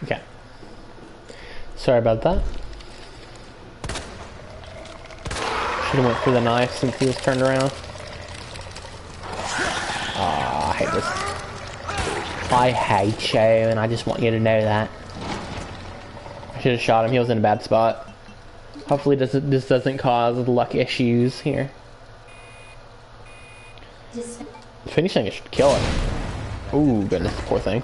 Okay. Sorry about that. Should have went for the knife since he was turned around. Aw, I hate this. I hate you, and I just want you to know that. I should have shot him. He was in a bad spot. Hopefully this doesn't cause luck issues here. Finishing it should kill it. Ooh, goodness, poor thing.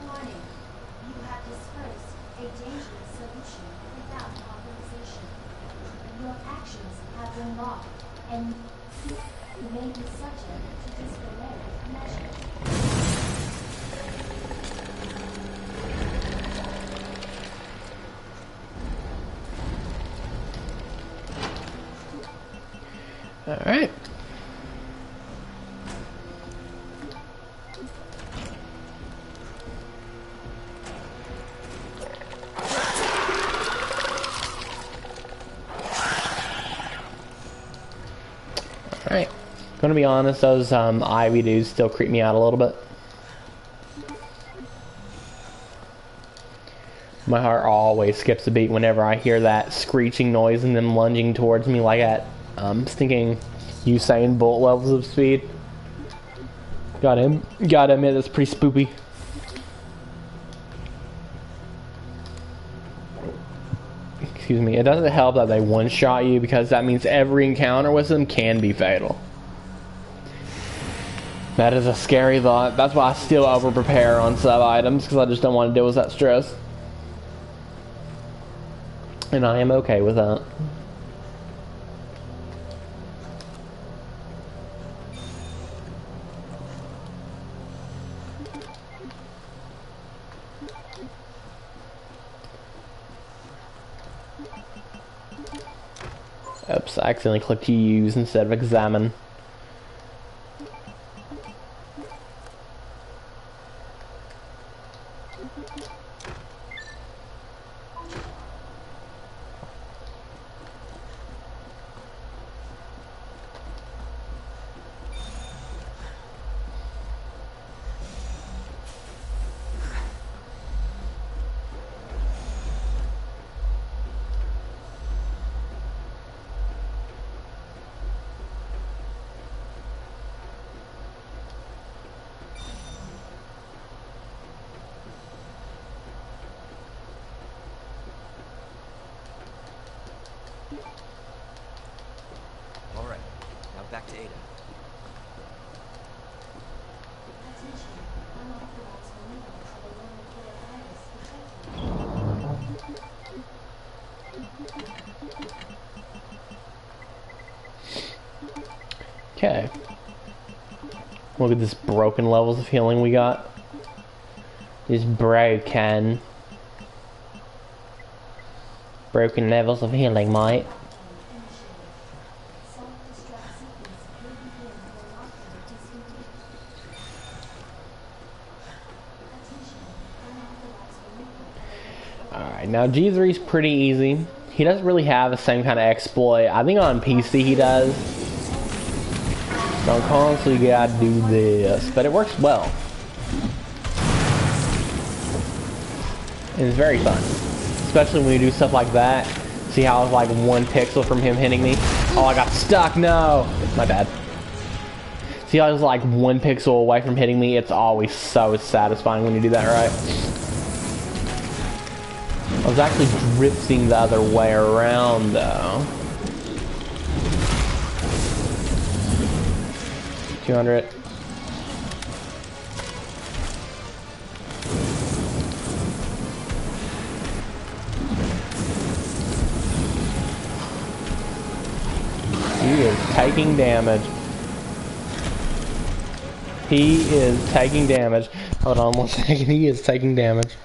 Warning. You have dispersed a dangerous solution without authorization. Your actions have been logged and you may be subject to disciplinary measures. Alright. Alright. Gonna be honest, those Ivy dudes still creep me out a little bit. My heart always skips a beat whenever I hear that screeching noise and them lunging towards me like at stinking Usain Bolt levels of speed. Gotta admit, that's pretty spoopy. Excuse me. It doesn't help that they one-shot you because that means every encounter with them can be fatal. That is a scary thought. That's why I still over-prepare on sub-items because I just don't want to deal with that stress. And I am okay with that. Oops, I accidentally clicked use instead of examine. Alright, now back to Ada. Attention. Unauthorized removal of a known detected. Okay. Look at this broken levels of healing we got. These broken levels of healing, mate. Self-destruct sequence will begin when lockdown is complete. Attention. Unauthorized removal of a Alright, now G3's pretty easy. He doesn't really have the same kind of exploit. I think on PC he does. On console you gotta do this, but it works well. And it's very fun. Especially when you do stuff like that. See how it's like 1 pixel from him hitting me? Oh, I got stuck, no! My bad. See how it's like 1 pixel away from hitting me? It's always so satisfying when you do that right. I was actually drifting the other way around though. 200. He is taking damage. He is taking damage. Hold on 1 second. He is taking damage.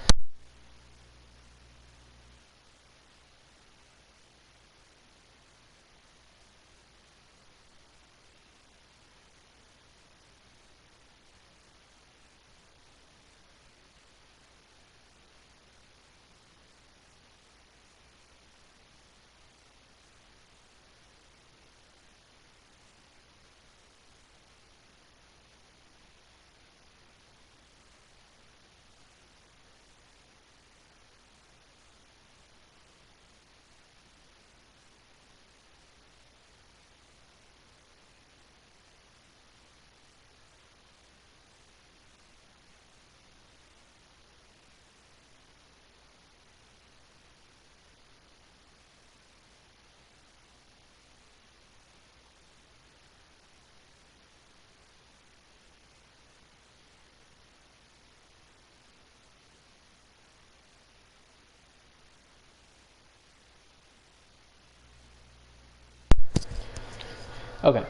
Okay.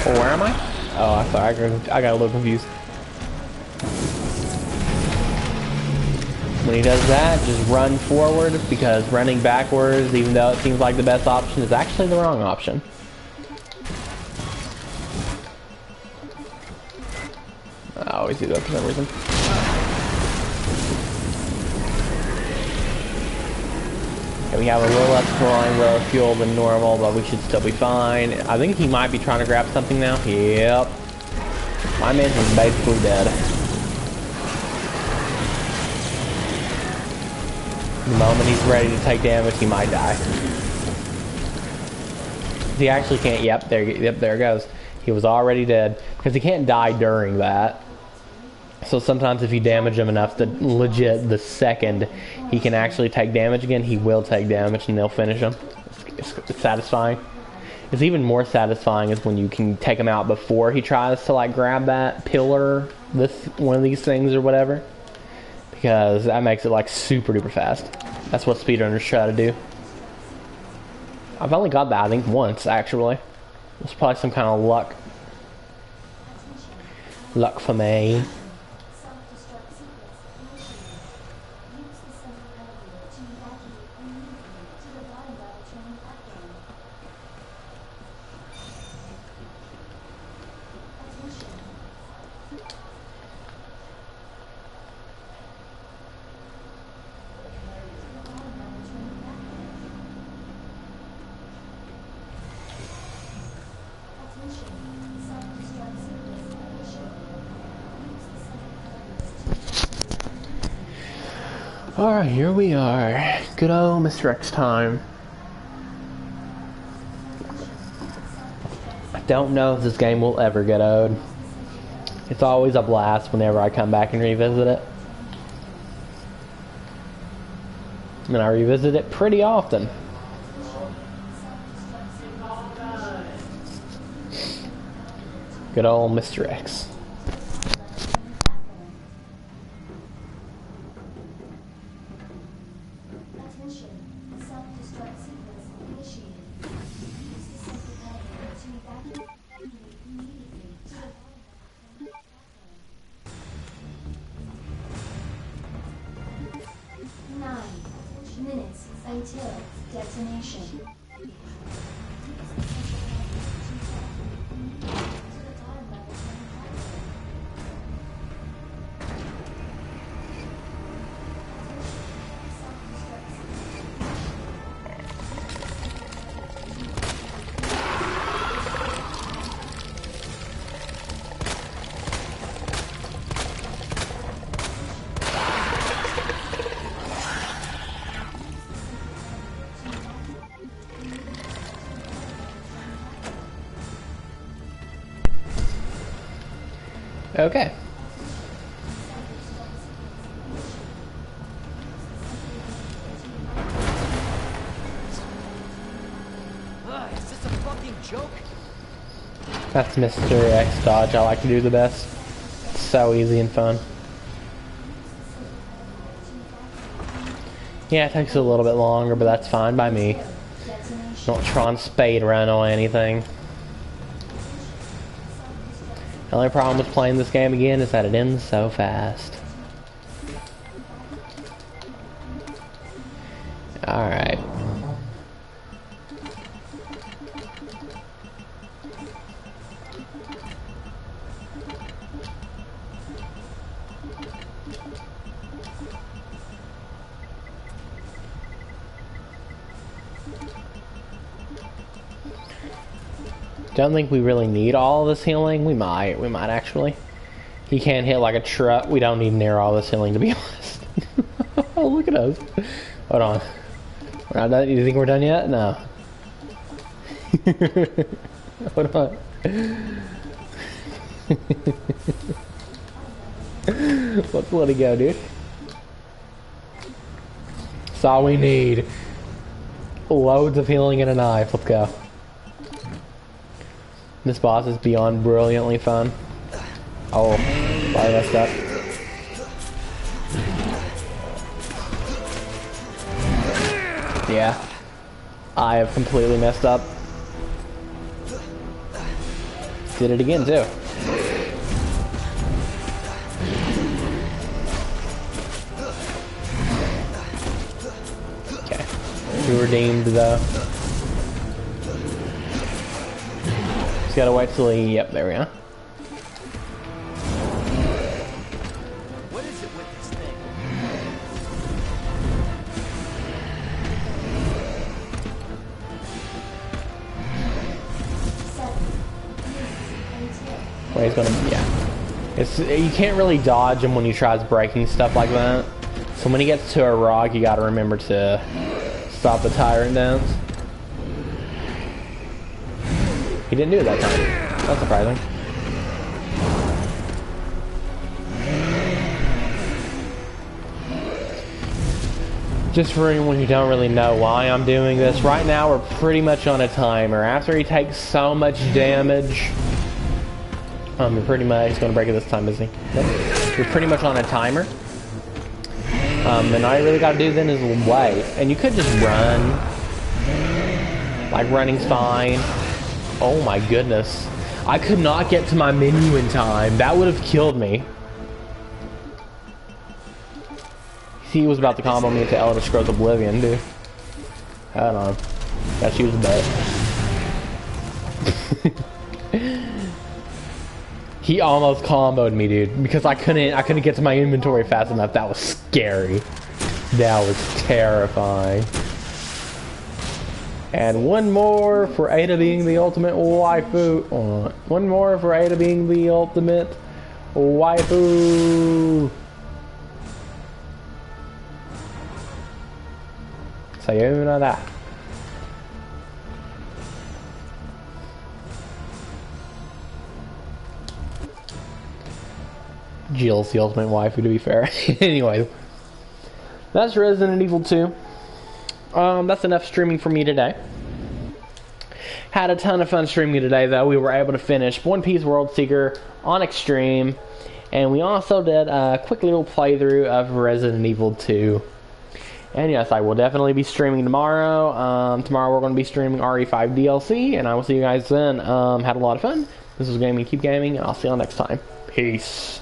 Well, where am I? Oh, I thought I got a little confused. When he does that, just run forward, because running backwards, even though it seems like the best option, is actually the wrong option. I always do that for some reason. Okay, we have a little less flying, low fuel than normal, but we should still be fine. I think he might be trying to grab something now. Yep. My man's is basically dead. The moment he's ready to take damage, he might die. He actually can't. Yep, there it goes. He was already dead because he can't die during that. So sometimes if you damage him enough, the second he can actually take damage again, he will take damage and they'll finish him. It's satisfying. It's even more satisfying is when you can take him out before he tries to like grab that pillar, one of these things or whatever, because that makes it like super duper fast. That's what speedrunners try to do. I've only got that I think once actually. It's probably some kind of luck. Luck for me. Alright, here we are. Good old Mr. X time. I don't know if this game will ever get old. It's always a blast whenever I come back and revisit it. And I revisit it pretty often. Good old Mr. X. Until detonation. Okay. Is this a fucking joke? That's Mr. X Dodge I like to do the best. It's so easy and fun. Yeah, it takes a little bit longer, but that's fine by me. Don't try and spade around on anything. The only problem with playing this game again is that it ends so fast. Alright. Don't think we really need all this healing. We might actually. He can't hit like a truck. We don't need near all this healing, to be honest. Oh, look at us. Hold on. We're not done. You think we're done yet? No. Hold on. Let's let it go, dude. That's all we need. Loads of healing and a knife. Let's go. This boss is beyond brilliantly fun. Oh, I messed up. Yeah. I have completely messed up. Did it again, too. Okay. You redeemed, though. Just gotta wait till he... Yep, there we go. What is it with this thing? Well, he's gonna... Yeah. It's, you can't really dodge him when he tries breaking stuff like that. So when he gets to a rock, you gotta remember to stop the tyrant dance. He didn't do it that time. That's surprising. Just for anyone who don't really know why I'm doing this, right now we're pretty much on a timer. After he takes so much damage, you're pretty much, he's gonna break it this time, isn't he? Yep. You're pretty much on a timer. And all you really gotta do then is wait. And you could just run. Like, running's fine. Oh my goodness. I could not get to my menu in time. That would have killed me. He was about to combo me into Elder Scrolls Oblivion, dude. Hold on. Gotta choose a bet. He almost comboed me, dude, because I couldn't get to my inventory fast enough. That was scary. That was terrifying. And one more for Ada being the ultimate waifu. One more for Ada being the ultimate waifu. Sayonara. Jill's the ultimate waifu, to be fair. Anyway, that's Resident Evil 2. That's enough streaming for me today. Had a ton of fun streaming today, though. We were able to finish One Piece World Seeker on Extreme, and we also did a quick little playthrough of Resident Evil 2. And yes, I will definitely be streaming tomorrow. Tomorrow we're going to be streaming RE5 DLC, and I will see you guys then. Had a lot of fun. This was Gaming Keep Gaming, and I'll see y'all next time. Peace.